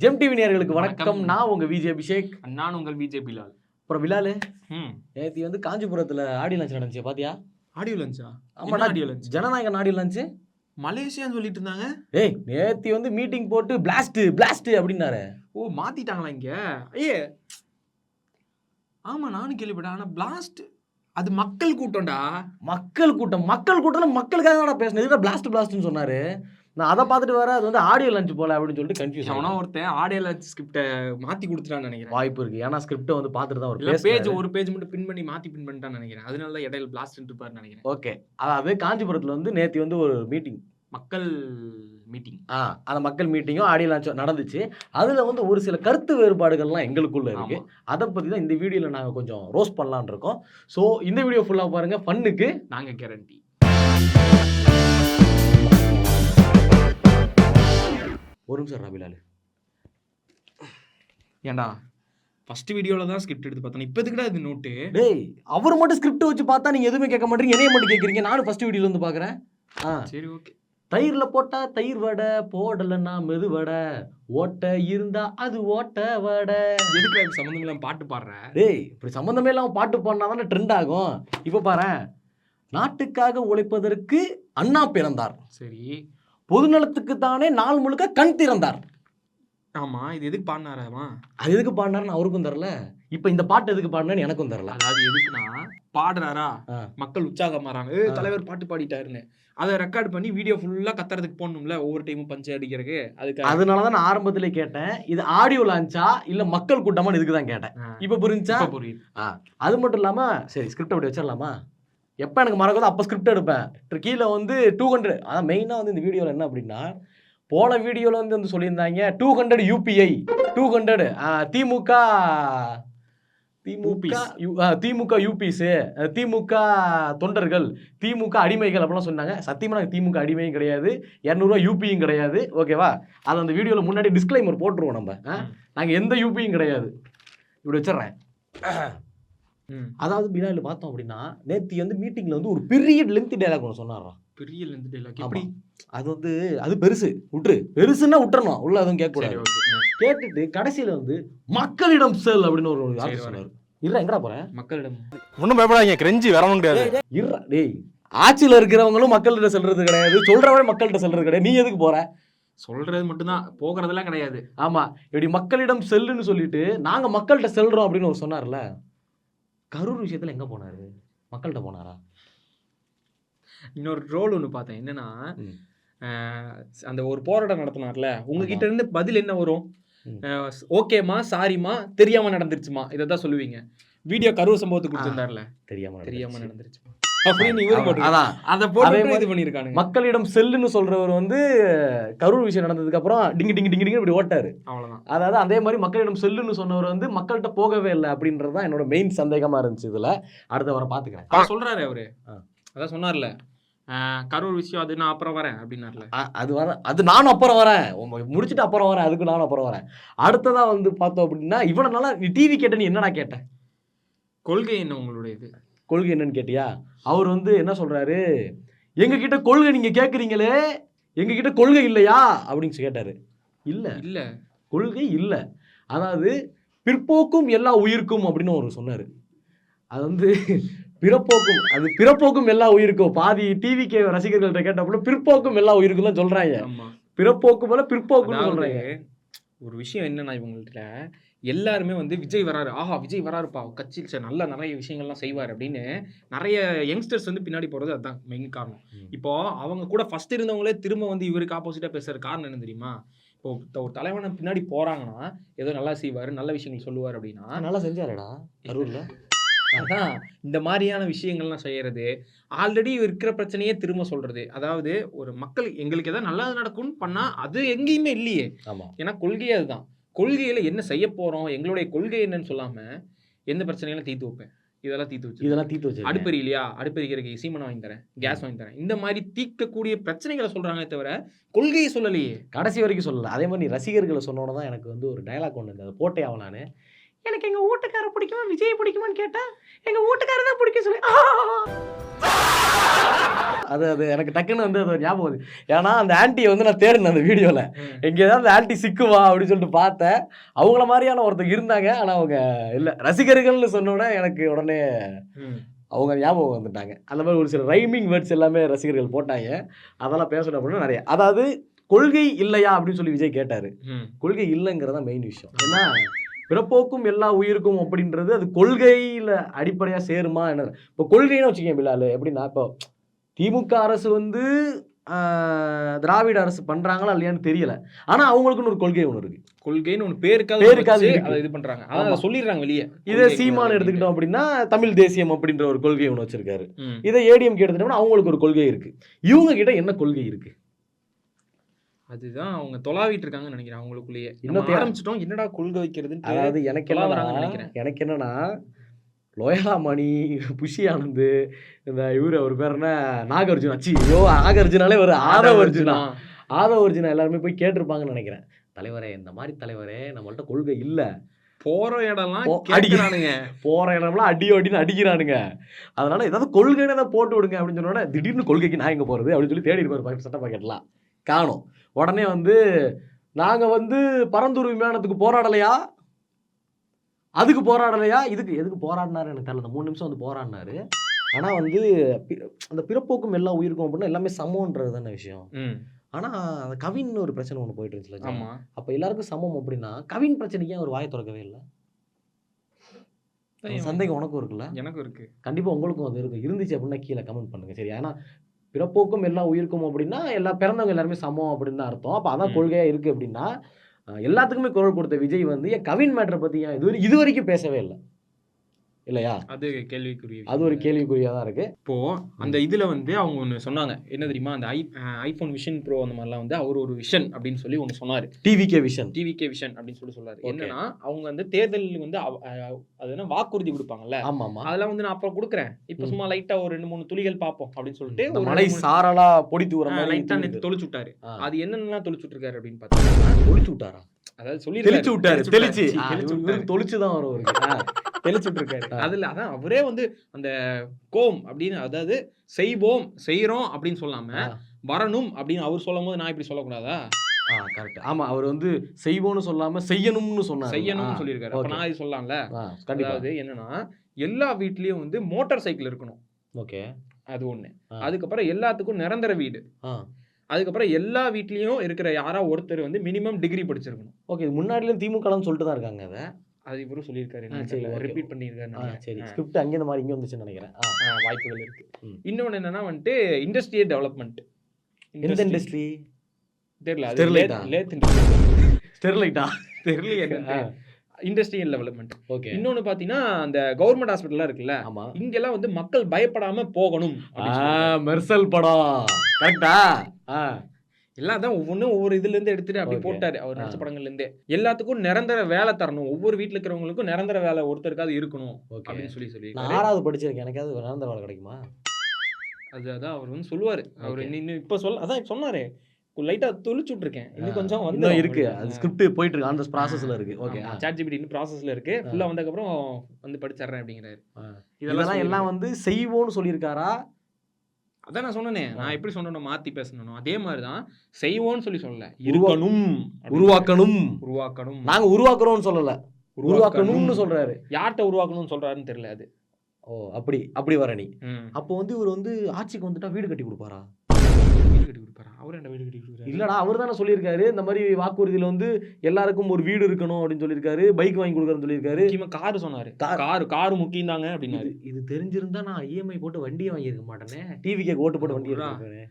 GeM TV நேயர்களுக்கு வணக்கம். நான் உங்க விஜய் அபிஷேக். நான் உங்கள் விஜய் பிலால். அப்புறம் விலாலு நேத்தி வந்து காஞ்சிபுரத்துல ஆடியோ லான்ச் நடந்துச்சு பாத்தியா? ஆடியோ லான்ச்சா? ஆமா, audio launch. Jananayagan audio launch. மலேசியான்னு சொல்லிட்டு இருந்தாங்க. ஏய், நேத்தி வந்து மீட்டிங் போட்டு பிளாஸ்ட் அப்படின்னாரு. ஓ, மாத்திட்டாங்களா இங்க? ஐயே, ஆமா நானும் கேள்விப்பட்டேன். ஆனா பிளாஸ்ட் அது மக்கள் கூட்டம்டா. மக்கள் கூட்டம்ல மக்களுக்காக தான் பேசுனது. இதுல பிளாஸ்ட்னு சொன்னாரு. நான் அதை பார்த்துட்டு வர அது வந்து ஆடியோ லான்ச் போல அப்படின்னு சொல்லிட்டு கன்ஃபியூஸ். அவனா ஒருத்தன் ஆடியோ லான்ச் ஸ்கிரிப்டை மாத்தி கொடுத்துட்டான்னு நினைக்கிறேன். வாய்ப்பு இருக்கு. ஏன்னா ஸ்கிரிப்டை வந்து பார்த்துட்டு தான் ஒரு பேஜ் மட்டும் பின் பண்ணி மாத்தி பின் பண்ணிட்டான்னு நினைக்கிறேன். அதனால தான் இடையில பிளாஸ்ட் இருப்பாருன்னு நினைக்கிறேன். ஓகே, அதாவது காஞ்சிபுரத்துல வந்து நேத்தி வந்து ஒரு மீட்டிங், மக்கள் மீட்டிங். அந்த மக்கள் மீட்டிங்கும் ஆடியோ லான்ச்சும் நடந்துச்சு. அதுல வந்து ஒரு சில கருத்து வேறுபாடுகள்லாம் எங்களுக்குள்ள இருக்கு. அதை பத்தி தான் இந்த வீடியோல நாங்க கொஞ்சம் ரோஸ்ட் பண்ணலாம்னு இருக்கோம். ஸோ இந்த வீடியோ ஃபுல்லா பாருங்க. ஃபன்னுக்கு நாங்க கேரண்டி. ஒரு நிமிஷம் ரபிலாலு. ஏண்டா ஃபர்ஸ்ட் வீடியோல தான் ஸ்கிரிப்ட் எடுத்து பார்த்தேன். இப்போ எதுக்குடா இது நோட்டு? டேய், அவர் மட்டும் ஸ்கிரிப்ட் வச்சு பார்த்தா நீங்க எதுவுமே கேட்க மாட்டீங்க, என்னைய மட்டும் கேட்குறீங்க. நானும் ஃபர்ஸ்ட் வீடியோல வந்து பார்க்குறேன். சரி, ஓகே. தயிர்ல போட்டா தயிர் வடை, போடலன்னா மெது வடை, ஓட்ட இருந்தா அது ஓட்ட வடை. எதுக்கு சம்மந்தம் இல்லாம பாட்டு பாடுற? டேய், இப்படி சம்மந்தமே இல்லாம பாட்டு பாடினா தானே ட்ரெண்ட் ஆகும். இப்போ பாரு, நாட்டுக்காக உழைப்பதற்கு அண்ணா பிறந்தார், சரி, பொதுநலத்துக்கு தானே நாள் முழுக்க கண் திறந்தார். ஆமா, இது எதுக்கு பாடினாராமா? அது எதுக்கு பாடினாருன்னு அவருக்கும் தெரியல. இப்ப இந்த பாட்டு எதுக்கு பாடினான்னு எனக்கும் தெரியல. அதாவது எதுக்குன்னா, பாடுறாரா, மக்கள் உற்சாகமாறாங்க, தலைவர் பாட்டு பாடிட்டாருன்னு அதை ரெக்கார்ட் பண்ணி வீடியோ ஃபுல்லா கத்துறதுக்கு போடணும்ல, ஒவ்வொரு டைமும் பஞ்சு அடிக்கிறதுக்கு. அதுக்கு அதனாலதான் நான் ஆரம்பத்திலே கேட்டேன், இது ஆடியோ லான்ச்சா இல்ல மக்கள் கூட்டமா, இதுக்கு தான் கேட்டேன். இப்ப புரிஞ்சா? புரியுது. அது மட்டும் இல்லாம சரி, ஸ்கிரிப்ட் அப்படி வச்சிடலாமா? எப்போ எனக்கு மறக்குதோ அப்போ ஸ்கிரிப்ட் எடுப்பேன். கீழே வந்து 200, அதான் மெயினாக வந்து இந்த வீடியோவில் என்ன அப்படின்னா, போன வீடியோவில் வந்து சொல்லியிருந்தாங்க 200 UPI, 200 திமுக யூபிஸு, திமுக தொண்டர்கள், திமுக அடிமைகள் அப்படிலாம் சொன்னாங்க. சத்தியமாக நாங்கள் திமுக அடிமையும் கிடையாது, 200 யூபியும் கிடையாது. ஓகேவா? அது அந்த வீடியோவில் முன்னாடி டிஸ்க்ளைமர் போட்டுருவோம். நம்ம நாங்கள் எந்த யூபியும் கிடையாது. இப்படி வச்சிடறேன். அதாவது பிலால் பார்த்தோம் அப்படின்னா, நேத்தி வந்து மீட்டிங்ல வந்து ஒரு பெரிய லென்த் டயலாக் ஒன்று சொன்னாராம். பெரிய லென்த் டயலாக் எப்படி? அது வந்து அது பெருசு, பெருசுன்னா விட்டுறணும், உள்ள அதுவும் கேட்கக்கூடாது. கேட்டுட்டு கடைசியில வந்து மக்களிடம் செல் அப்படின்னு ஒரு வார்த்தை சொன்னாரு. இல்ல, எங்கடா போறேன்? மக்களிடம் ஒன்றும் பயப்படாதீங்க, கிரெஞ்சி வரவும் கிடையாது. இருடா டேய், ஆட்சியில இருக்கிறவங்களும் மக்கள்கிட்ட செல்றது கிடையாது, சொல்றவங்க மக்கள்கிட்ட செல்றது கிடையாது. நீ எதுக்கு போற? சொல்றது மட்டும்தான், போகிறதெல்லாம் கிடையாது. ஆமா, இப்படி மக்களிடம் செல்லுன்னு சொல்லிட்டு நாங்க மக்கள்கிட்ட செல்றோம் அப்படின்னு ஒரு சொன்னார்ல. கரூர் விஷயத்துல எங்க போனாரு? மக்கள்கிட்ட போனாரா? இன்னொரு ரோல் ஒன்று பார்த்தேன். என்னன்னா, அந்த ஒரு போராட்டம் நடத்தினார்ல, உங்ககிட்ட இருந்து பதில் என்ன வரும்? ஓகேமா, சாரிமா, தெரியாம நடந்துருச்சுமா, இதை தான் சொல்லுவீங்க. வீடியோ கரூர் சம்பவத்துக்கு கொடுத்திருந்தார்ல, தெரியாம நடந்துருச்சுமா அப்படின்னு இவர் பண்ணிருக்காங்க. மக்களிடம் செல்லுன்னு சொல்றவர் வந்து கரூர் விஷயம் நடந்ததுக்கு அப்புறம் டிங்கு டிங்கு டிங்கு இப்படி ஓட்டாரு. அவ்வளவுதான். அதாவது அதே மாதிரி மக்களிடம் செல்லுன்னு சொன்னவர் வந்து மக்கள்கிட்ட போகவே இல்லை அப்படின்றதுதான் என்னோட மெயின் சந்தேகமா இருந்துச்சு. இதுல அடுத்த வர பாத்துக்கிறேன் சொல்றாரு அவரு. அதான் சொன்னார்ல, கரூர் விஷயம் அது நான் அப்புறம் வரேன் அப்படின்னார்ல. அது நானும் அப்புறம் வரேன், முடிச்சுட்டு அப்புறம் வரேன், அதுக்கு நானும் அப்புறம் வரேன். அடுத்ததா வந்து பார்த்தோம் அப்படின்னா, இவனால நீ டிவி கேட்ட, நீ என்னடா கேட்ட? கொள்கை என்ன உங்களுடைய? இது கொள்கை என்னன்னு கேட்டியா? அவர் வந்து என்ன சொல்றாரு, எங்க கிட்ட கொள்கை நீங்க கேட்குறீங்களே, எங்க கிட்ட கொள்கை இல்லையா அப்படின்னு கேட்டாரு. இல்ல கொள்கை இல்லை, அதாவது பிற்போக்கும் எல்லா உயிருக்கும் அப்படின்னு அவர் சொன்னாரு. அது வந்து பிறப்போக்கும் எல்லா உயிருக்கும். பாதி டிவிக்கு ரசிகர்கள்ட்ட கேட்டப்ப பிற்போக்கும் எல்லா உயிருக்கும் தான் சொல்றாங்க. பிறப்போக்கு போல பிற்போக்குன்னு சொல்றாங்க. ஒரு விஷயம் என்னன்னா, இவங்கள்ட்ட எல்லாருமே வந்து விஜய் வராரு, ஆஹா விஜய் வராருப்பா, கட்சியில் சார் நல்ல நிறைய விஷயங்கள்லாம் செய்வார் அப்படின்னு நிறைய யங்ஸ்டர்ஸ் வந்து பின்னாடி போறது அதுதான் மெயின் காரணம். இப்போ அவங்க கூட ஃபர்ஸ்ட் இருந்தவங்களே திரும்ப வந்து இவருக்கு ஆப்போசிட்டா பேசுற காரணம் என்ன தெரியுமா? இப்போ ஒரு தலைவனை பின்னாடி போறாங்கன்னா, ஏதோ நல்லா செய்வாரு, நல்ல விஷயங்கள் சொல்லுவார் அப்படின்னா, நல்லா செஞ்சாருடா கரூர்ல. அதான் இந்த மாதிரியான விஷயங்கள்லாம் செய்யறது, ஆல்ரெடி இருக்கிற பிரச்சனையே திரும்ப சொல்றது. அதாவது ஒரு மக்கள் எங்களுக்கு ஏதாவது நல்லது நடக்கும்னு பண்ணா அது எங்கேயுமே இல்லையே. ஏன்னா கொள்கையே அதுதான். கொள்கையில என்ன செய்ய போறோம், எங்களுடைய கொள்கை என்னன்னு சொல்லாம எந்த பிரச்சனையெல்லாம் தீர்த்து வைப்பேன், இதெல்லாம் தீர்த்து வச்சு அடுப்பறி இல்லையா, அடுப்பறிக்கிறதுக்கு சீமனை வாங்கி தரேன், கேஸ் வாங்கி தரேன், இந்த மாதிரி தீர்க்கக்கூடிய பிரச்சனைகளை சொல்றாங்களே தவிர கொள்கையை சொல்லலையே, கடைசி வரைக்கும் சொல்லல. அதே மாதிரி நீ ரசிகர்களை சொன்னோட தான் எனக்கு வந்து ஒரு டயலாக் ஒன்று இருந்தது, போட்டே ஆகும். நான் எனக்கு எங்க வீட்டுக்காரர் பிடிக்குமா விஜய் பிடிக்குமான்னு கேட்டா எங்க வீட்டுக்காரர் தான் பிடிக்கும் சொல்லி அது அது எனக்கு டக்குன்னு வந்து அது ஞாபகம் வருது. ஏன்னா அந்த ஆன்ட்டியை வந்து நான் தேடினேன் அந்த வீடியோவில் எங்கேயாவது அந்த ஆன்ட்டி சிக்குவா அப்படின்னு சொல்லிட்டு பார்த்தேன். அவங்கள மாதிரியான ஒருத்தர் இருந்தாங்க. ஆனால் அவங்க இல்லை. ரசிகர்கள்னு சொன்னோன்னே எனக்கு உடனே அவங்க ஞாபகம் வந்துட்டாங்க. அந்த மாதிரி ஒரு சில ரைமிங் வேர்ட்ஸ் எல்லாமே ரசிகர்கள் போட்டாங்க. அதெல்லாம் பேசணும் அப்படின்னா நிறைய. அதாவது கொள்கை இல்லையா அப்படின்னு சொல்லி விஜய் கேட்டாரு. கொள்கை இல்லைங்கிறதா மெயின் விஷயம். ஏன்னா பிறப்போக்கும் எல்லா உயிருக்கும் அப்படின்றது அது கொள்கையில அடிப்படையா சேருமா என்ன? இப்போ கொள்கைன்னு வச்சுக்கேன் பிலாலு. எப்படின்னா இப்போ திமுக அரசு வந்து திராவிட அரசு பண்றாங்களா இல்லையான்னு தெரியல. ஆனா அவங்களுக்குன்னு ஒரு கொள்கை ஒன்று இருக்கு. கொள்கைன்னு ஒன்று பேருக்காக இது பண்றாங்க. அதை சொல்லிடுறாங்க வெளியே. இதே சீமான் எடுத்துக்கிட்டோம் அப்படின்னா தமிழ் தேசியம் அப்படின்ற ஒரு கொள்கை ஒன்று வச்சிருக்காரு. இதை ஏடிஎம்கே எடுத்துட்டோம்னா அவங்களுக்கு ஒரு கொள்கை இருக்கு. இவங்க கிட்ட என்ன கொள்கை இருக்கு? அதுதான் அவங்க தொலாவிட்டு இருக்காங்கன்னு நினைக்கிறேன் அவங்களுக்குள்ளேயே. இன்னும் ஆரம்பிச்சிட்டோம் என்னடா கொள்கை வைக்கிறதுன்னு. அதாவது எனக்கு என்னன்னா லோயலா மணி, புஷி ஆனந்த், இந்த இவரு அவர் பேர் என்ன நாகார்ஜுனா, நாகார்ஜுனாலே ஒரு ஆதவர்ஜுனா எல்லாருமே போய் கேட்டிருப்பாங்கன்னு நினைக்கிறேன். தலைவரே இந்த மாதிரி தலைவரே நம்மள்ட்ட கொள்கை இல்ல, போற இடம்லாம் அடிக்கிறானுங்க, போற இடம்லாம் அடின்னு அடிக்கிறானுங்க, அதனால ஏதாவது கொள்கைன்னு ஏதாவது போட்டு விடுங்க அப்படின்னு சொன்னோட திடீர்னு கொள்கைக்கு நான் எங்க போறது அப்படின்னு சொல்லி தேடி இருப்பாரு சட்ட பாக்கெட்லாம் காணும். உடனே வந்து நாங்க வந்து பரந்தூர் விமானத்துக்கு போராடலையா, அதுக்கு போராடலையா, இதுக்கு எதுக்கு போராடினாரு எனக்கு தெரியல. அந்த 3 நிமிஷம் வந்து போராடினாரு. ஆனா வந்து அந்த பிறப்போக்கும் எல்லா உயிருக்கும் அப்படின்னா எல்லாமே சமம்ன்றது தானே விஷயம். ஆனா அந்த கவின் ஒரு பிரச்சனை ஒன்று போயிட்டு இருந்துச்சுல. அப்ப எல்லாருக்கும் சமம் அப்படின்னா கவின் பிரச்சனைக்கு ஒரு வாயை திறக்கவே இல்லை. சந்தேகம் உனக்கும் இருக்குல்ல? எனக்கும் இருக்கு. கண்டிப்பா உங்களுக்கும் அது இருக்கு. இருந்துச்சு அப்படின்னா கீழே கமெண்ட் பண்ணுங்க. சரி, ஏன்னா பிறப்போக்கும் எல்லா உயிருக்கும் அப்படின்னா எல்லா பிறந்தவங்க எல்லாருமே சமம் அப்படின்னு தான் அர்த்தம். அப்ப அதான் கொள்கையா இருக்கு அப்படின்னா எல்லாத்துக்குமே குரல் கொடுத்த விஜய் வந்து கவின் மேட்டரை பத்தி இது வரைக்கும் பேசவே இல்லை இல்லையா? அது கேள்விக்குரிய, அது ஒரு கேள்விக்குறியா தான் இருக்கு. இப்போ அந்த இதுல வந்து அவங்க ஒன்று சொன்னாங்க, என்ன தெரியுமா, அந்த ஐபோன் விஷன் ப்ரோ அந்த மாதிரிலாம் வந்து அவர் ஒரு விஷன் அப்படின்னு சொல்லி ஒன்று சொன்னாரு. டிவிகே விஷன் அப்படின்னு சொல்லி சொல்லாரு. என்னன்னா அவங்க வந்து தேர்தல் வந்து அது என்ன வாக்குறுதி கொடுப்பாங்கல்ல, அதெல்லாம் வந்து நான் அப்புறம் கொடுக்குறேன், இப்போ சும்மா லைட்டா ஒரு 2-3 துளிகள் பார்ப்போம் அப்படின்னு சொல்லிட்டு மழை சாரலா பொடி தூர லைட்டா தொளிச்சு விட்டாரு. அது என்னென்னலாம் தொளிச்சு விட்டுருக்காரு அப்படின்னு பார்த்தீங்கன்னா, தொளிச்சு விட்டாரா, அதாவது சொல்லி தெளிச்சு விட்டாரு. தொளிச்சு தான் வரும் தெளிச்சு விட்டுருக்காரு. அதுல அதான் அவரே வந்து அந்த கோம் அப்படின்னு, அதாவது செய்வோம் செய்யறோம் அப்படின்னு சொல்லாம வரணும் அப்படின்னு அவர் சொல்லும் போது நான் இப்படி சொல்லக்கூடாதா? கரெக்ட். ஆமா, அவர் வந்து செய்வோம்னு சொல்லாம செய்யணும்னு சொன்னார். செய்யணும்னு சொல்லியிருக்காரு. அப்ப நான் இது சொல்லலாம்ல. அதாவது என்னன்னா எல்லா வீட்லயும் வந்து மோட்டார் சைக்கிள் இருக்கணும். ஓகே, அது ஒண்ணு. அதுக்கப்புறம் எல்லாத்துக்கும் நிரந்தர வீடு. அதுக்கப்புறம் எல்லா வீட்லயும் இருக்கிற யாரா ஒருத்தர் வந்து மினிமம் டிகிரி படிச்சிருக்கணும். ஓகே, முன்னாடில திமுகலாம் சொல்லிட்டு தான் இருக்காங்க. அதை அது இவரும் சொல்லியிருக்காரு, ரிப்பீட் பண்ணியிருக்காரு. சரி, ஸ்கிரிப்ட் அங்கே இந்த மாதிரி இங்கே வந்துச்சுன்னு நினைக்கிறேன். வாய்ப்புகள் இருக்கு. இன்னொன்று என்னன்னா வந்துட்டு இண்டஸ்ட்ரியல் டெவலப்மெண்ட். எந்த இண்டஸ்ட்ரி தெரியல, ஸ்டெர்லைட்டா தெரியல, இண்டஸ்ட்ரியல் டெவலப்மெண்ட். ஓகே. இன்னொன்னு பாத்தீங்கன்னா அந்த கவர்மெண்ட் ஹாஸ்பிட்டல்லாம் இருக்குல்ல, இங்கெல்லாம் வந்து மக்கள் பயப்படாம போகணும். மெர்சல் படம் கரெக்டா? எல்லாம் தான் ஒவ்வொரு இதுல இருந்து எடுத்துட்டு அப்படி போட்டாரு அவர் நடிச்ச படங்கள்ல இருந்தே. எல்லாத்துக்கும் நிரந்தர வேலை தரணும், ஒவ்வொரு வீட்டுல இருக்கிறவங்களுக்கும் நிரந்தர வேலை ஒருத்தருக்காவது இருக்கணும் அப்படின்னு சொல்லி நான் 6வது படிச்சிருக்கேன், எனக்காவது நிரந்தர வேலை கிடைக்குமா? அதான் அவர் வந்து சொல்லுவாரு. அவர் இன்னும் இப்ப அதான் சொன்னாரு, லைட்டா தொளிச்சு விட்டுருக்கேன், இன்னும் கொஞ்சம் வந்து இருக்கு, அது ஸ்கிரிப்ட் போயிட்டு இருக்கு, அந்த ப்ராசஸ்ல இருக்கு. ஓகே, ChatGPT இன்னும் ப்ராசஸ்ல இருக்கு, ஃபுல்லா வந்ததுக்கு அப்புறம் வந்து படிச்சறேன் அப்படிங்கிறாரு. இதெல்லாம் எல்லாம் வந்து செய்வோம்னு சொல்லியிருக்காரா? அதான் நான் சொன்னேனே, நான் எப்படி சொன்னோம் மாத்தி பேசணும், அதே மாதிரிதான் செய்வோம்னு சொல்லல, இருக்கணும், உருவாக்கணும். நாங்க உருவாக்குறோம்னு சொல்லல, உருவாக்கணும்னு சொல்றாரு. யார்கிட்ட உருவாக்கணும்னு சொல்றாருன்னு தெரியல அது. ஓ, அப்படி வர நீ. அப்போ வந்து இவர் வந்து ஆட்சிக்கு வந்துட்டா வீடு கட்டி கொடுப்பாரா? இல்லடா, அவர் தானே சொல்லியிருக்காரு இந்த மாதிரி வாக்குறுதியில வந்து எல்லாருக்கும் ஒரு வீடு இருக்கணும் அப்படின்னு சொல்லியிருக்காரு, பைக் வாங்கி கொடுக்கறன்னு சொல்லியிருக்காரு, காரு சொன்னாரு, காரு முக்கியம் தாங்க அப்படின்னாரு. இது தெரிஞ்சிருந்தா நான் இஎம்ஐ போட்டு வண்டியை வாங்கியிருக்க மாட்டேனே, டிவிக்கு ஓட்டு போட்டு வண்டி எடுத்துருக்கேன்.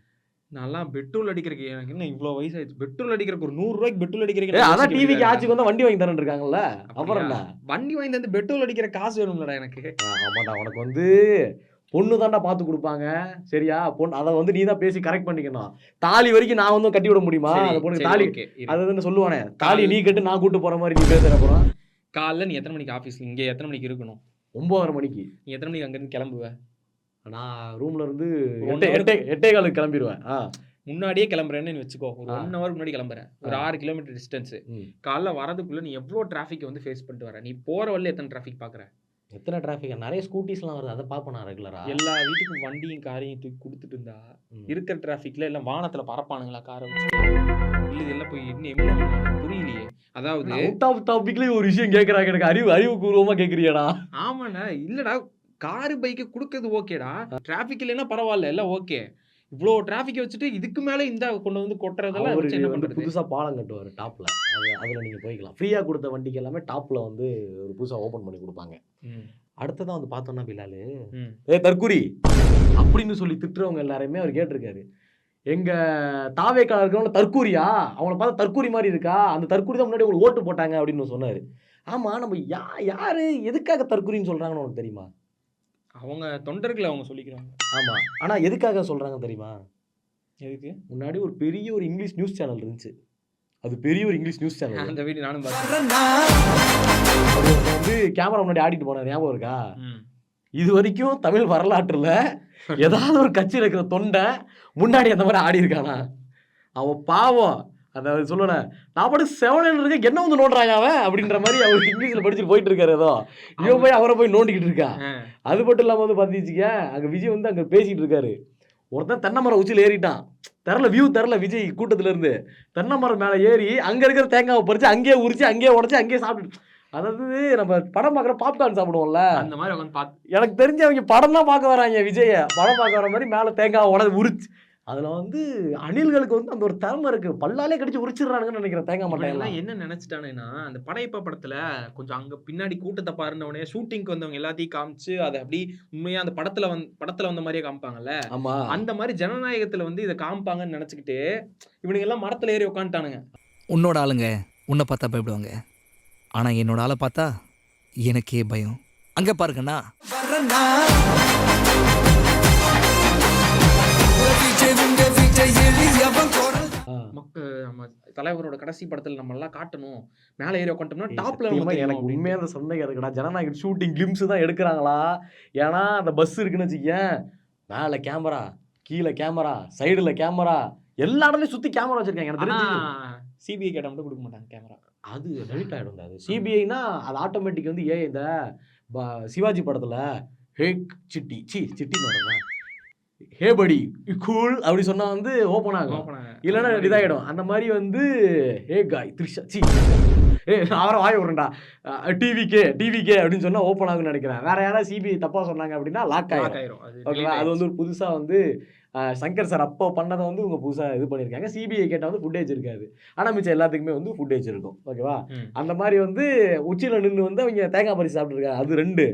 நல்லா பெட்ரோல் அடிக்கிறதுக்கு எனக்கு என்ன இவ்வளவு வயசாயிடுச்சு, பெட்ரோல் அடிக்கிறதுக்கு ஒரு 100 ரூபாய்க்கு பெட்ரோல் அடிக்கிறதுக்கு அதான் டிவிக்கு ஆட்சிக்கு வந்தா வண்டி வாங்கி தரேன் இருக்காங்கல்ல. அப்புறம் என்ன, வண்டி வாங்கி தந்து பெட்ரோல் அடிக்கிற காசு வேணும்லடா எனக்கு. ஆமாடா, உனக்கு வந்து பொண்ணு தாண்டா பார்த்து கொடுப்பாங்க, சரியா? பொண்ணு அதை வந்து நீ தான் பேசி கரெக்ட் பண்ணிக்கணும். தாலி வரைக்கும் நான் வந்து கட்டி விட முடியுமா? அதை பொண்ணு தாலி அதை வந்து சொல்லுவானே, தாலி நீ கட்டு நான் கூட்டு போற மாதிரி நீ பேசுற. அப்புறம் காலைல நீ எத்தனை மணிக்கு ஆஃபீஸ், இங்கே எத்தனை மணிக்கு இருக்கணும்? 9:30 மணிக்கு. நீ எத்தனை மணிக்கு அங்கேருந்து கிளம்புவேன்? நான் ரூம்ல இருந்து 8:15 கிளம்பிடுவேன். முன்னாடியே கிளம்புறேன்னு வச்சுக்கோ, ஒரு 1 hour முன்னாடி கிளம்புறேன், ஒரு 6 கிலோமீட்டர் டிஸ்டன்ஸ். காலைல வரதுக்குள்ள நீ எவ்வளோ டிராஃபிக் வந்து ஃபேஸ் பண்ணிட்டு வர, நீ போற வழியில எத்தனை டிராஃபிக் பாக்குற? எத்தனை டிராஃபிக், நிறைய ஸ்கூட்டிஸ்லாம் வருது, அதை பார்ப்பேன் நான் ரெகுலரா. எல்லா வீட்டுக்கும் வண்டியும் காரையும் தூக்கி கொடுத்துட்டு இருந்தா இருக்கிற டிராஃபிக்ல எல்லாம் வானத்துல பறப்பானுங்களா காரை வச்சு? இல்ல இதெல்லாம் போய் என்ன பண்ணுவாங்க புரியலையே. அதாவது அவுட் ஆஃப் டாபிக்லயே ஒரு விஷயம் கேட்கறாங்க, எனக்கு அறிவுபூர்வமா கேட்கறியாடா? ஆமாண்ணா, இல்லடா காரு பைக்கு கொடுக்கறது ஓகேடா, டிராஃபிக் இல்லைன்னா பரவாயில்ல, எல்லாம் ஓகே. இவ்வளோ டிராஃபிக் வச்சுட்டு இதுக்கு மேல இந்த கொண்டு வந்து கொட்டுறதெல்லாம் வச்சு என்ன பண்றது? புதுசா பாலம் கட்டுவாரு டாப்ல, அதுல நீங்க போய்க்கலாம். ஃப்ரீயா கொடுத்த வண்டிக்கு எல்லாமே டாப்ல வந்து ஒரு புதுசா ஓபன் பண்ணி கொடுப்பாங்க. அடுத்ததான் வந்து பார்த்தோம்னா பிலாலு, தற்குறி அப்படின்னு சொல்லி திட்டுறவங்க எல்லாருமே அவர் கேட்டிருக்காரு. எங்க தாவேக்கால இருக்கிறவங்க தற்கூரியா, அவங்கள பார்த்தா தற்கூரி மாதிரி இருக்கா, அந்த தற்கூரி தான் முன்னாடி உங்களுக்கு ஓட்டு போட்டாங்க அப்படின்னு சொன்னாரு. ஆமா, நம்ம யாரு எதுக்காக தற்கூரின்னு சொல்றாங்கன்னு உனக்கு தெரியுமா? அவங்க தொண்டர்களை அவங்க சொல்லிக்கிறாங்க. ஆமா, ஆனா எதுக்காக சொல்றாங்க தெரியுமா? எதுக்கு? முன்னாடி ஒரு பெரிய ஒரு இங்கிலீஷ் நியூஸ் சேனல் இருந்துச்சு, அது பெரிய ஒரு இங்கிலீஷ் நியூஸ் சேனல். அந்த வீடியோ நானும் பார்த்தேன். வந்து கேமரா முன்னாடி ஆடிட்டு போனார், ஞாபகம் இருக்கா? இது வரைக்கும் தமிழ் வரலாற்றுல ஏதாவது ஒரு கட்சியில் இருக்கிற தொண்டை முன்னாடி அந்த மாதிரி ஆடி இருக்கானா? அவன் பாவம், அந்த சொல்லுன நான் பாட்டு 7 இருக்க என்ன வந்து நோண்டுறாங்க அவன் அப்படின்ற மாதிரி அவர் இங்கிலீஷ்ல படிச்சுட்டு போயிட்டு இருக்காரு. ஏதோ இவன் போய் அவரை போய் நோண்டிக்கிட்டு இருக்கான். அது மட்டும் இல்லாம வந்து பாத்தீச்சுக்க, அங்க விஜய் வந்து அங்க பேசிட்டு இருக்காரு. ஒருத்தன் தென்னை மரம் உச்சியில் ஏறிட்டான், தரல வியூ தரல விஜய் கூட்டத்துல இருந்து. தென்னை மரம் மேல ஏறி அங்க இருக்கிற தேங்காவை பறிச்சு அங்கேயே உரிச்சு அங்கேயே உடச்சு அங்கேயே சாப்பிட்டு, அதாவது நம்ம படம் பார்க்குற பாப்கார்ன் சாப்பிடுவோம்ல அந்த மாதிரி உட்காந்து பார்த்து, எனக்கு தெரிஞ்சு அவங்க படம் தான் பார்க்க வராங்க, விஜய படம் பார்க்க வர மாதிரி மேலே தேங்காய் உடச்சு உரிச்சு. அதுல வந்து அணில்களுக்கு வந்து அந்த ஒரு திறமை இருக்கு, பல்லாலே கடிச்சு உரிச்சிடறானுங்கன்னு நினைக்கிறேன் தேங்காய் மாட்டேன். என்ன நினைச்சிட்டானுன்னா, அந்த படையப்பா படத்துல கொஞ்சம் அங்க பின்னாடி கூட்டத்தை பாருனவனே ஷூட்டிங்க்கு வந்தவங்க எல்லாத்தையும் காமிச்சு அதை அப்படி உண்மையா அந்த படத்துல வந்த மாதிரியே காமிப்பாங்கல்ல. ஆமா, அந்த மாதிரி ஜனநாயகத்துல வந்து இதை காமிப்பாங்கன்னு நினைச்சுக்கிட்டு இவனுங்க எல்லாம் மரத்துல ஏறி உட்காந்துட்டானுங்க. உன்னோட ஆளுங்க உன்னை பார்த்தா பயப்படுவாங்க, ஆனா என்னோட ஆளை பார்த்தா எனக்கே பயம். அங்க பாருங்கண்ணா, நம்ம தலைவரோட கடைசி படத்துல நம்ம எல்லாம் காட்டணும், மேல ஏறி உட்காந்துட்டோம்னா டாப்ல. எனக்கு உண்மையா அந்த சந்தேகம் இருக்குடா, ஜனநாயக ஷூட்டிங் கிளிம்ஸ் தான் எடுக்கிறாங்களா? ஏன்னா அந்த பஸ் இருக்குன்னு வச்சுக்கேன், மேல கேமரா, கீழே கேமரா, சைடுல கேமரா, எல்லா இடத்துலயும் சுத்தி கேமரா வச்சிருக்காங்க. எனக்கு தெரிஞ்சு சிபிஐ கேட்ட மட்டும் கொடுக்க மாட்டாங்க கேமரா, அது டெலிட் ஆகிடும். அது சிபிஐனா அது ஆட்டோமேட்டிக் வந்து இந்த சிவாஜி படத்துல ஹேக் சிட்டி சிட்டின்னு வரதான் ஹே படி கூல் அப்படி சொன்னா வந்து ஓப்பன் ஆகும், இல்லைன்னா இதாகிடும். அந்த மாதிரி வந்து ஹே காய் த்ரிஷா அவரை வாய விடுறா டிவிகே அப்படின்னு சொன்னா ஓப்பன் ஆகும்னு நினைக்கிறேன். வேற யாராவது சிபிஐ தப்பா சொன்னாங்க அப்படின்னா லாக் ஆயிடும். ஓகேவா? அது வந்து ஒரு புதுசா வந்து சங்கர் சார் அப்போ பண்ணதை வந்து இவங்க புதுசாக இது பண்ணியிருக்காங்க. சிபிஐ கேட்டால் வந்து ஃபுட்டேஜ் இருக்காது, ஆனால் மிச்சம் எல்லாத்துக்குமே வந்து ஃபுட்டேஜ் இருக்கும். ஓகேவா? அந்த மாதிரி வந்து உச்சியில் நின்று வந்து அவங்க தேங்காய் பறிச்சு சாப்பிட்டுருக்காங்க. அது 2.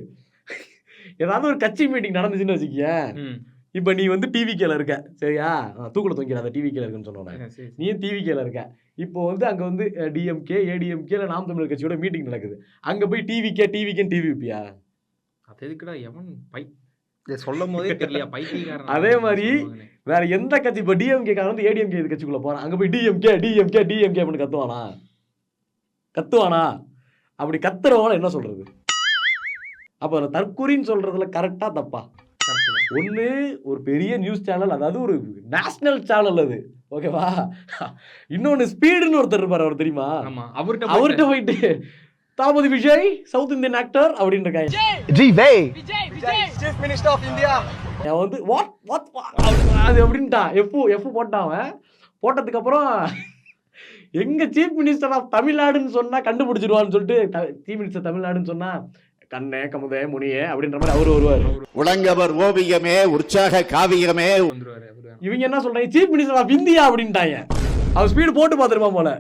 ஏதாவது ஒரு கட்சி மீட்டிங் நடந்துச்சுன்னு வச்சுக்கேன், இப்போ நீ வந்து டிவிகேல இருக்க, சரியா? தூக்கில் தொங்கிடாத டிவிகேல இருக்குன்னு சொன்னோன்னே நீயும் டிவிகேல இருக்க. இப்போ வந்து அங்கே வந்து டிஎம்கே ஏடிஎம்கே நாம் தமிழர் கட்சியோட மீட்டிங் நடக்குது, அங்கே போய் டிவிகேன்னு டிவி வைப்பியா? அது எதுக்குடா எவன் பை சொல்லும் போதே தெரியல பைத்தியக்காரன். அதே மாதிரி வேற எந்த கட்சி, இப்போ டிஎம்கே காரன் வந்து ஏடிஎம்கே கட்சிக்குள்ள போறான், அங்க போய் டிஎம்கே அப்படின்னு கத்துவானா? அப்படி கத்துறவன என்ன சொல்றது? அப்ப தற்கூரின்னு சொல்றதுல கரெக்டா தப்பா? ஒண்ணு ஒரு பெரிய நியூஸ் சேனல், அதாவது ஒரு நேஷனல் சேனல் அது, ஓகேவா? இன்னொன்னு ஸ்பீடுன்னு ஒருத்தர் இருப்பாரு, அவர் தெரியுமா? அவர்கிட்ட போயிட்டு தாமதி விஜய் சவுத் இந்தியன் ஆக்டர் அப்படின்னு இருக்காங்க. வந்து அது அப்படின்ட்டான். எஃப் போட்டான். அவன் போட்டதுக்கு அப்புறம் எங்க சீஃப் மினிஸ்டர் ஆஃப் தமிழ்நாடுன்னு சொன்னா கண்டுபிடிச்சிருவான்னு சொல்லிட்டு, சீஃப் மினிஸ்டர் தமிழ்நாடுன்னு சொன்னா கண்ணே கமுதே முனியே அப்படின்ற மாதிரி அவரு வருவார். உலங்கவர் ஓவியமே உற்சாக காவியமே. இவங்க என்ன சொல்றாங்க, சீஃப் மினிஸ்டர் ஆஃப் இந்தியா அப்படின்ட்டாங்க. அவன் ஸ்பீடு போட்டு பார்த்துருப்பான் போல,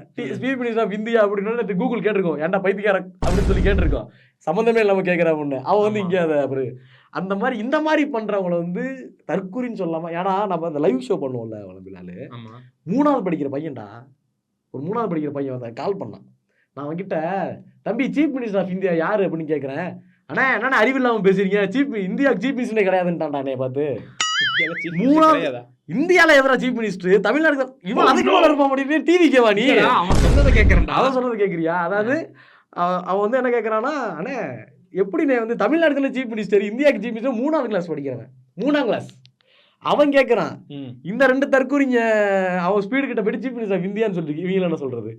சீஃப் மினிஸ்டர் ஆஃப் இந்தியா அப்படின்னு கூகுள் கேட்டிருக்கோம், ஏன்டா பைத்தியக்கார அப்படின்னு சொல்லி கேட்டிருக்கோம். சம்மந்தமே இல்லாம கேட்கிறா பொண்ணு அவன் வந்து இங்கே அதை அப்புறம் அந்த மாதிரி இந்த மாதிரி பண்றவங்கள வந்து தற்கூரின்னு சொல்லாம. ஏன்னா நம்ம அந்த லைவ் ஷோ பண்ணுவோம்ல வளம்பிலாலு, 3வது படிக்கிற பையன்டா, ஒரு 3வது படிக்கிற பையன் வந்து கால் பண்ணான். நான் அவன்கிட்ட, தம்பி சீஃப் மினிஸ்டர் ஆஃப் இந்தியா யாரு அப்படின்னு கேட்குறேன். அண்ணா என்னன்னா அறிவில்லாம பேசுறீங்க, இந்தியா சீஃப் மினிஸ்டரே கிடையாதுன்ட்டான்டா என்னைய பார்த்து. இந்தியால எதிரா சீஃப் மினிஸ்டர் தமிழ்நாடு இவன் அதுக்கு மேல இருப்ப முடியும். டிவிக்கேவா நீ? அவன் சொன்னதை கேட்கறேன். அவன் சொன்னதை கேட்குறியா? அதாவது அவன் வந்து என்ன கேட்கறான்னா, அண்ணே எப்படி நீ வந்து தமிழ்நாடுல சீஃப் மினிஸ்டர், இந்தியாவுக்கு சீஃப் மினிஸ்டர் 3வது கிளாஸ் படிக்கிறவன், 3ஆம் கிளாஸ் அவன் கேட்கறான். இந்த 2 தற்கூரிங்க அவன் ஸ்பீடு கிட்ட போயிட்டு சீஃப் மினிஸ்டர் ஆஃப் இந்தியான்னு சொல்லிட்டு இவங்க என்ன சொல்றது?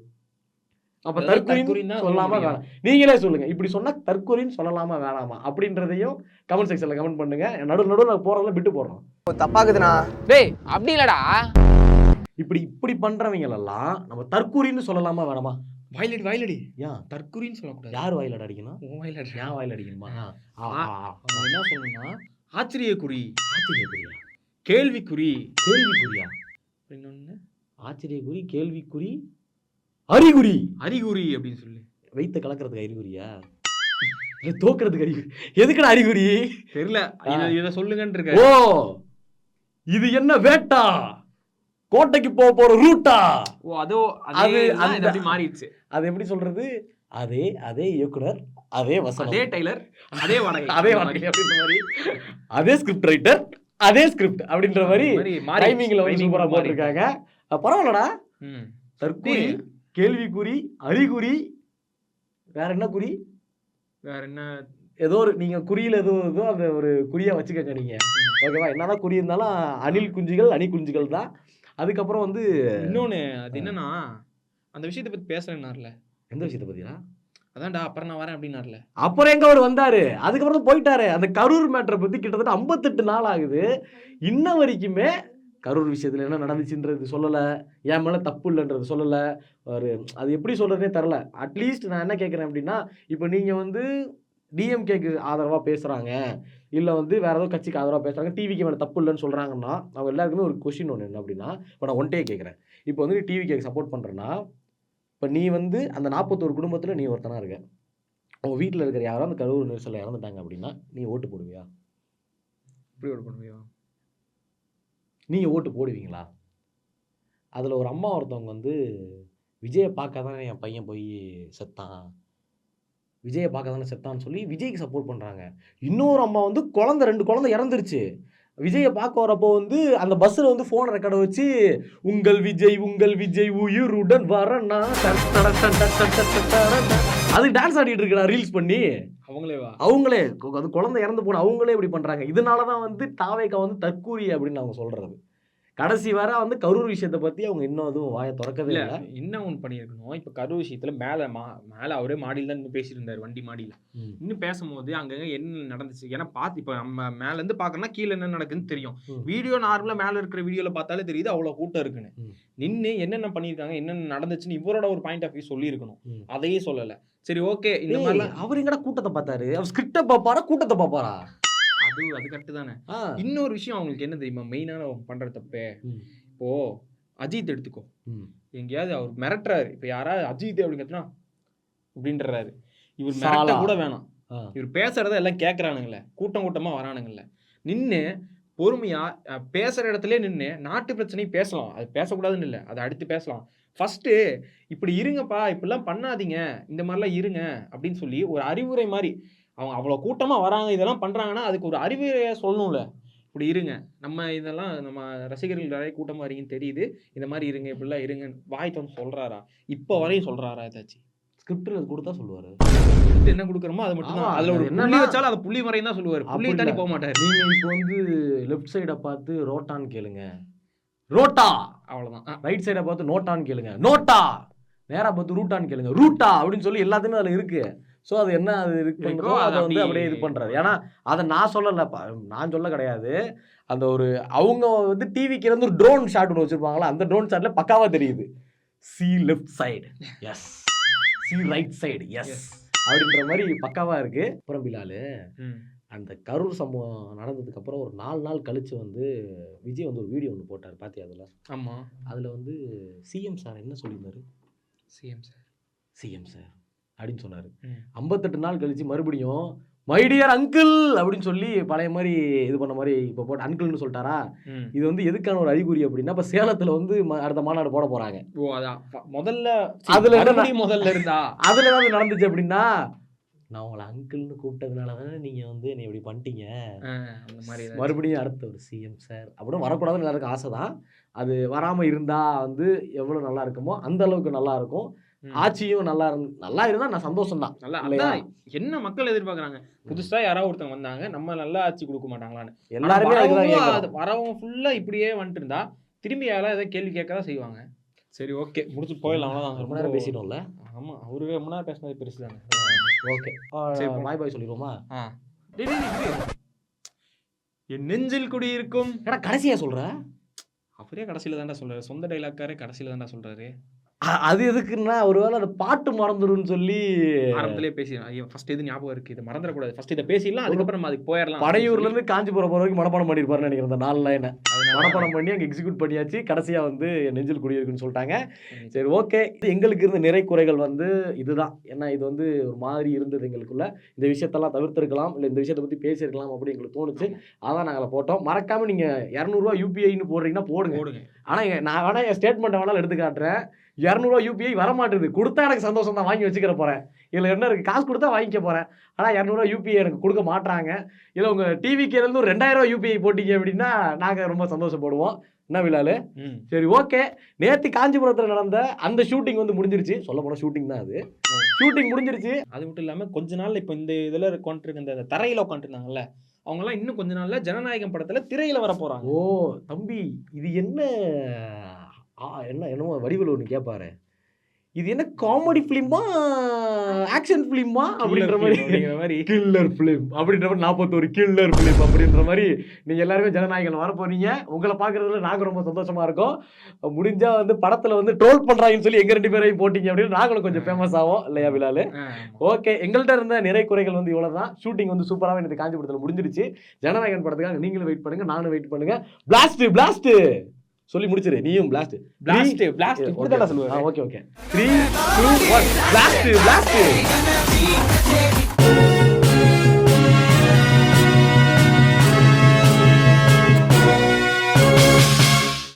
அப்ப அதாவது தற்கொலைன்னு தற்கொலைன்னு தான் சொல்லாம சொல்ல வேணாம். நீங்களே சொல்லுங்க, இப்படி சொன்னா தற்கொலைன்னு சொல்லலாமா வேணாமா அப்படின்றதையும் கமெண்ட் செக்ஷன்ல கமெண்ட் பண்ணுங்க. நடுவுல போறதெல்லாம் விட்டு போடுறோம். தப்பாக்குதுண்ணா. டேய் அப்படி இல்லடா. இப்படி பண்றவங்க எல்லாம் நம்ம தற்கொலைன்னு சொல்லலாமா வேணாமா? வாயிலடி ஏன் தற்குறின்னு சொல்லக்கூடாது. யார் வாயில அடிக்கணும்? உன் வாயிலடி. ஏன் வாயில அடிக்கணுமா? அவங்க என்ன சொல்லணும்னா ஆச்சரியக்குறி, ஆச்சரியக்குறியா? கேள்விக்குறி, கேள்விக்குறியா? இன்னொன்னு ஆச்சரியக்குறி, கேள்விக்குறி, அறிகுறி. அறிகுறி அப்படின்னு சொல்லி. வைத்த கலக்கிறதுக்கு அறிகுறியா? தோக்கிறதுக்கு அறிகுறி. எதுக்குடா அறிகுறி? தெரியல, இத சொல்லுங்கன்னு இருக்க. ஓ, இது என்ன வேட்டா? கோட்டைக்கு போற ரூட்டா? ஓ அதோ அது அது அப்படி மாறிடுச்சு. அது எப்படி சொல்றது? அதே இயக்குனர், அதே வசனம், அதே டெய்லர், அதே வடகை, அதே வடகை அப்படின்ற மாதிரி, அதே ஸ்கிரிப்ட் ரைட்டர், அதே ஸ்கிரிப்ட் அப்படின்ற மாதிரி டைமிங்ல வந்து சூப்பரா போட்டிருக்காங்க. பரவாயில்லடா. தற்குறி, கேள்விக்குறி, அறிகுறி, வேற என்ன குறி? வேற என்ன? ஏதோ ஒரு நீங்க குறியில ஏதோ அந்த ஒரு குறியா வச்சுக்கங்க நீங்க. ஓகேவா? என்னதான் குறி இருந்தாலும் அணில் குஞ்சுகள் அணி குஞ்சுகள் தான். அதுக்கப்புறம் வந்து இன்னொன்னு அது என்னன்னா, அந்த விஷயத்தை பத்தி பேசுறேன்னார்ல. எந்த விஷயத்தை பத்தியா? அதான்டா அப்புறம் நான் வரேன் அப்படின்னார்ல. அப்புறம் எங்க அவர் வந்தாரு? அதுக்கப்புறம் போயிட்டாரு. அந்த கரூர் மேட்டரை பத்தி கிட்டத்தட்ட 58 நாள் ஆகுது. இன்ன வரைக்குமே கரூர் விஷயத்துல என்ன நடந்துச்சுன்றது சொல்லல, என் மேல தப்பு இல்லைன்றது சொல்லல. அது எப்படி சொல்றதுனே தெரில. அட்லீஸ்ட் நான் என்ன கேட்குறேன் அப்படின்னா, இப்போ நீங்க வந்து டிஎம்கேக்கு ஆதரவா பேசுறாங்க, இல்லை வந்து வேற ஏதோ கட்சிக்கு ஆதரவாக பேசுறாங்க, டிவிக்கு மேலே தப்பு இல்லைன்னு சொல்றாங்கன்னா, அவங்க எல்லாருக்குமே ஒரு கொஸ்டின் ஒன்று என்ன அப்படின்னா, இப்போ நான் ஒன்ட்டே கேட்குறேன். இப்போ வந்து நீ டிவிக்கு சப்போர்ட் பண்றேன்னா, இப்போ நீ வந்து அந்த 41 குடும்பத்தில் நீ ஒருத்தனா இருக்க. உங்க வீட்டில் இருக்கிற யாரோ அந்த கரூர் நெரிசலில் இறந்துட்டாங்க அப்படின்னா நீ ஓட்டு போடுவியா? இப்படி ஓட்டு பண்ணுவியா? நீங்க ஓட்டு போடுவீங்களா? அதுல ஒரு அம்மா ஒருத்தவங்க வந்து விஜயை பார்க்க தானே என் பையன் போய் செத்தான், விஜயை பார்க்க தானே செத்தான்னு சொல்லி விஜய்க்கு சப்போர்ட் பண்றாங்க. இன்னொரு அம்மா வந்து 2 குழந்தை இறந்துருச்சு, விஜயை பார்க்க வரப்போ வந்து அந்த பஸ்ஸில் வந்து ஃபோன் ரெக்கார்டை வச்சு உங்கள் விஜய் உயிருடன் வரனா அதுக்கு டான்ஸ் ஆடிட்டு இருக்கா ரீல்ஸ் பண்ணி. அவங்களே அது குழந்தை இறந்து போன அவங்களே இப்படி பண்றாங்க. இதனால தான் வந்து தாவேக்கா வந்து தற்கூரி அப்படின்னு அவங்க சொல்றது. கடைசி வர வந்து கரூர் விஷயத்தை பத்தி அவங்க இன்னும் எதுவும் வாயை திறக்கவே இல்லை. இன்னும் ஒன்று பண்ணியிருக்கணும். இப்போ கரூர் விஷயத்துல மேலே அவரே மாடியில் தான் இன்னும் பேசிட்டு இருந்தார், வண்டி மாடியில். இன்னும் பேசும்போது அங்கங்க என்ன நடந்துச்சு, ஏன்னா பார்த்து இப்போ நம்ம மேலேருந்து பார்க்கணும்னா கீழே என்ன நடக்குதுன்னு தெரியும். வீடியோ நார்மலாக மேலே இருக்கிற வீடியோவில் பார்த்தாலே தெரியுது அவ்வளோ கூட்டம் இருக்குன்னு. நின்று என்னென்ன பண்ணியிருக்காங்க, என்னென்ன நடந்துச்சுன்னு இவரோட ஒரு பாயிண்ட் ஆஃப் வியூ சொல்லியிருக்கணும். அதையே சொல்லலை. சரி ஓகே, இந்த மாதிரிலாம் அவர் எங்கடா கூட்டத்தை பார்த்தாரு? அவர் ஸ்கிரிப்டை பார்ப்பாரா கூட்டத்தை பார்ப்பாரா? அது கரெக்ட் தானே. இன்னொரு விஷயம் அவங்களுக்கு என்ன தெரியுமா மெயினான பண்ற தப்பே? இப்போ அஜித் எடுத்துக்கோ, எங்கேயாவது அவர் மிரட்டுறாரு, இப்போ யாராவது அஜித் அப்படிங்கிறதுனா அப்படின்றாரு, இவர் மிரட்ட கூட வேணாம், இவர் பேசுறத எல்லாம் கேட்கறானுங்களே, கூட்டமா வரானுங்கல்ல, நின்று பொறுமையா பேசுற இடத்துல நின்று நாட்டு பிரச்சனை பேசலாம். அது பேசக்கூடாதுன்னு இல்லை, அதை அடுத்து பேசலாம். ஃபர்ஸ்ட் இப்படி இருங்கப்பா, இப்படிலாம் பண்ணாதீங்க, இந்த மாதிரிலாம் இருங்க அப்படின்னு சொல்லி ஒரு அறிவுரை மாதிரி. அவங்க அவ்வளோ கூட்டமாக வராங்க, இதெல்லாம் பண்ணுறாங்கன்னா அதுக்கு ஒரு அறிவுரையாக சொல்லணும்ல. இப்படி இருங்க, நம்ம இதெல்லாம் நம்ம ரசிகர்கள் நிறைய கூட்டமாக வரீங்கன்னு தெரியுது, இந்த மாதிரி இருங்க, இப்படிலாம் இருங்க வாய் வந்து சொல்கிறாரா? இப்போ வரையும் சொல்கிறாரா? ஏதாச்சும் ஸ்கிரிப்டில் கொடுத்தா சொல்லுவார். என்ன கொடுக்குறோமோ அது மட்டும் தான். அதில் ஒரு புள்ளி வச்சாலும் அதை புள்ளி வரையும் தான் சொல்லுவார், புள்ளி தாண்டி போக மாட்டார். நீங்கள் இப்போ வந்து லெஃப்ட் சைடை பார்த்து ரோட்டான்னு கேளுங்க, ரோட்டா அவ்வளோதான். ரைட் சைடை பார்த்து நோட்டான்னு கேளுங்க, நோட்டா. நேராக பார்த்து ரூட்டான்னு கேளுங்க, ரூட்டா அப்படின்னு சொல்லி எல்லாத்தையுமே அதில் இருக்கு. ஸோ அது என்ன அது இருக்குன்றதோ அதை வந்து அப்படியே இது பண்ணுறாரு. ஏன்னா அதை நான் சொல்லலைப்பா, நான் சொல்ல கிடையாது. அந்த ஒரு அவங்க வந்து டிவிக்கு இருந்து ஒரு ட்ரோன் ஷாட் ஒன்று வச்சுருப்பாங்களா, அந்த ட்ரோன் ஷாட்டில் பக்காவாக தெரியுது. C left side S, C right side S அப்படின்ற மாதிரி பக்காவாக இருக்குது. அப்புறம் பிலாலு அந்த கரூர் சம்பவம் நடந்ததுக்கு அப்புறம் ஒரு 4 நாள் கழிச்சு வந்து விஜய் வந்து ஒரு வீடியோ ஒன்று போட்டார், பார்த்தியா? அதில் ஆமாம், அதில் வந்து சிஎம் சார் என்ன சொல்லியிருந்தாரு? சிஎம் சார் அப்படின்னு சொன்னார். 58 நாள் கழிச்சு மறுபடியும் மை டியர் அங்கிள் அப்படின்னு சொல்லி பழைய மாதிரி இது பண்ண மாதிரி இப்போ போட்டு அங்கிள்னு சொல்லிட்டாரா? இது வந்து எதுக்கான ஒரு அறிகுறி அப்படின்னா, இப்போ சேலத்தில் வந்து அடுத்த மாநாடு போட போகிறாங்க. ஓ அதான் முதல்ல அதில் முதல்ல இருந்தா அதில் தான் நடந்துச்சு. அப்படின்னா நான் உங்களை அங்கிள்னு கூப்பிட்டதுனால தானே நீங்கள் வந்து என்னை இப்படி பண்ணிட்டீங்க, அந்த மாதிரி மறுபடியும் அடுத்த ஒரு சிஎம் சார் அப்படின்னு வரக்கூடாதுன்னு எல்லாருக்கும் ஆசை தான். அது வராமல் இருந்தால் வந்து எவ்வளோ நல்லா இருக்குமோ அந்த அளவுக்கு நல்லா இருக்கும். ஆட்சியும் நல்லா இருந்தா நான் சந்தோஷம் தான். நல்லா என்ன மக்கள் எதிர்பார்க்கறாங்க, புதுசா யாராவது ஒருத்தவங்க வந்தாங்க, நம்ம நல்லா ஆட்சி கொடுக்க மாட்டாங்களான்னு எல்லாருமே வரவங்க ஃபுல்லா இப்படியே வந்துட்டு இருந்தா திரும்பி யாராவது ஏதாவது கேள்வி கேட்கதான் செய்வாங்க. சரி ஓகே முடிச்சு போயிடலாம், அவ்வளோதான். ரொம்ப நேரம் பேசிட்டோம்ல. ஆமா, அவரு ரொம்ப நேரம் பேசினது பெருசு தானே. ஓகே, சரி, பாய் பாய் சொல்லிடுவோமா? டேய், என் நெஞ்சில் குடியிருக்கும். ஏடா கடைசியா சொல்ற? அவரே கடைசியில தான்டா சொல்றாரு, சொந்த டைலாக்காரே கடைசியில தான்டா சொல்றாரு. அது எதுக்குன்னா ஒருவேளை அந்த பாட்டு மறந்துருன்னு சொல்லி ஆரம்பத்திலே பேசி ஃபர்ஸ்ட் எது ஞாபகம் இருக்கு, இதை மறந்துடக்கூடாது, ஃபர்ஸ்ட் இதை பேசிடலாம், அதுக்கப்புறம் நம்ம அதுக்கு போயிடலாம். படையூர்ல இருந்து காஞ்சிபுரம் போற வரைக்கும் மனப்பாடம் பண்ணிருப்பாருன்னு நினைக்கிறேன். அந்த 4 லைனை மனப்பாடம் பண்ணி அங்கே எக்ஸிக்யூட் பண்ணியாச்சு. கடைசியா வந்து நெஞ்சில் குடியிருக்குன்னு சொல்லிட்டாங்க. சரி ஓகே, எங்களுக்கு இருந்த நிறை குறைகள் வந்து இதுதான். ஏன்னா இது வந்து ஒரு மாதிரி இருந்தது எங்களுக்குள்ள. இந்த விஷயத்தெல்லாம் தவிர்த்திருக்கலாம், இல்லை இந்த விஷயத்தை பத்தி பேசியிருக்கலாம் அப்படின்னு எங்களுக்கு தோணுச்சு. அதான் நாங்கள் போட்டோம். மறக்காம நீங்க 200 UPIன்னு போடுறீங்கன்னா போடுங்க. ஆனா நான் வேணா என் ஸ்டேட்மெண்ட் வேணாலும் எடுத்து காட்டுறேன். 200 UPI வரமாட்டுது. கொடுத்தா எனக்கு சந்தோஷம் தான், வாங்கி வச்சுக்கிற போறேன். இதில் என்ன இருக்கு, காசு கொடுத்தா வாங்கிக்க போறேன். ஆனால் 200 UPI எனக்கு கொடுக்க மாட்டாங்க. இல்லை உங்க டிவிக்கு இருந்து ஒரு 2000 UPI போட்டீங்க அப்படின்னா நாங்கள் ரொம்ப சந்தோஷப்படுவோம். என்ன விழாலு? சரி ஓகே, நேற்று காஞ்சிபுரத்தில் நடந்த அந்த ஷூட்டிங் வந்து முடிஞ்சிருச்சு. சொல்ல போனால் ஷூட்டிங் தான், அது ஷூட்டிங் முடிஞ்சிருச்சு. அது மட்டும் இல்லாமல் கொஞ்ச நாள் இப்போ இந்த இதில் உட்காந்துருக்கு, இந்த தரையில் உட்காந்துருந்தாங்கல்ல, அவங்கெல்லாம் இன்னும் கொஞ்ச நாள்ல ஜனநாயகம் படத்துல திரையில வர போறாங்க. ஓ தம்பி, இது என்ன என்னமோ வடிவில் ஒன்று கேட்பாரு, இது என்ன காமெடி ஃபிலிமா ஆக்ஷன் ஃபிலிமா அப்படின்ற மாதிரி, கில்லர் ஃபிலிம் அப்படின்ற மாதிரி, 41 கில்லர் ஃபிலிம் அப்படின்ற மாதிரி நீங்கள் எல்லாருமே ஜனநாயகம் வர போறீங்க. உங்களை பார்க்குறதுல நாங்கள் ரொம்ப சந்தோஷமா இருக்கோம். முடிஞ்சா வந்து படத்தில் வந்து ட்ரோல் பண்ணுறாங்கன்னு சொல்லி எங்கள் 2 பேரையும் போட்டிங்க அப்படின்னு நாங்களும் கொஞ்சம் ஃபேமஸ் ஆகும் இல்லையா விழாலு? ஓகே, எங்கள்கிட்ட இருந்த நிறை குறைகள் வந்து இவ்வளோ தான். ஷூட்டிங் வந்து சூப்பராகவே எனக்கு காஞ்சிபுரத்தில் முடிஞ்சிருச்சு. ஜனநாயகன் படத்துக்காக நீங்களும் வெயிட் பண்ணுங்க, நானும் வெயிட் பண்ணுங்க. பிளாஸ்ட் சொல்லி முடிச்சிரு, நீயும் பிளாஸ்ட் இப்படிதான் சொல்லுவேன். Okay 3, 2, 1 blast.